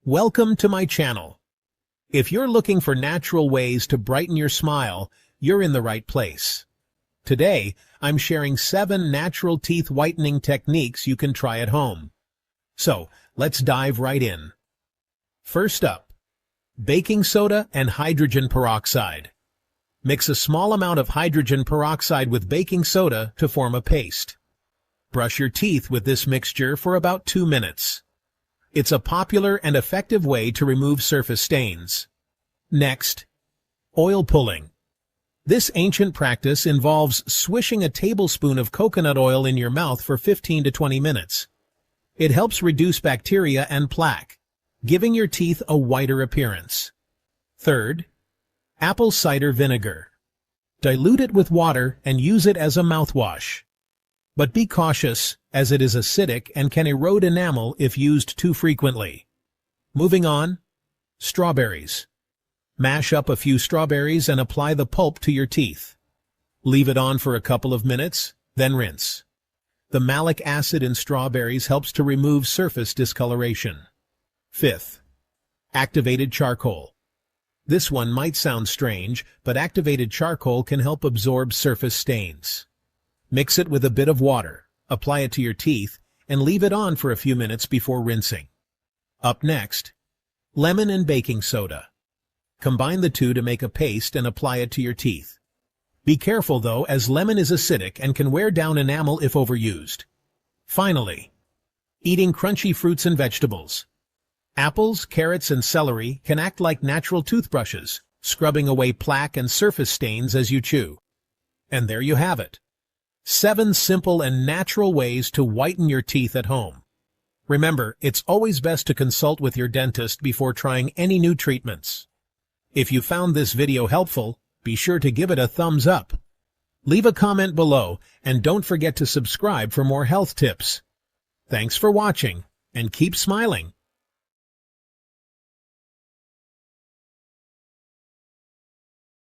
Welcome to my channel. If you're looking for natural ways to brighten your smile, you're in the right place. Today, I'm sharing 7 natural teeth whitening techniques you can try at home. So, let's dive right in. First up, baking soda and hydrogen peroxide. Mix a small amount of hydrogen peroxide with baking soda to form a paste. Brush your teeth with this mixture for about 2 minutes. It's a popular and effective way to remove surface stains. Next, oil pulling. This ancient practice involves swishing a tablespoon of coconut oil in your mouth for 15 to 20 minutes. It helps reduce bacteria and plaque, giving your teeth a whiter appearance. Third, apple cider vinegar. Dilute it with water and use it as a mouthwash. But be cautious, as it is acidic and can erode enamel if used too frequently. Moving on, strawberries. Mash up a few strawberries and apply the pulp to your teeth. Leave it on for a couple of minutes, then rinse. The malic acid in strawberries helps to remove surface discoloration. Fifth, activated charcoal. This one might sound strange, but activated charcoal can help absorb surface stains. Mix it with a bit of water, apply it to your teeth, and leave it on for a few minutes before rinsing. Up next, lemon and baking soda. Combine the two to make a paste and apply it to your teeth. Be careful though, as lemon is acidic and can wear down enamel if overused. Finally, eating crunchy fruits and vegetables. Apples, carrots, and celery can act like natural toothbrushes, scrubbing away plaque and surface stains as you chew. And there you have it. 7 simple and natural ways to whiten your teeth at home. Remember, it's always best to consult with your dentist before trying any new treatments. If you found this video helpful, be sure to give it a thumbs up. Leave a comment below, and don't forget to subscribe for more health tips. Thanks for watching, and keep smiling.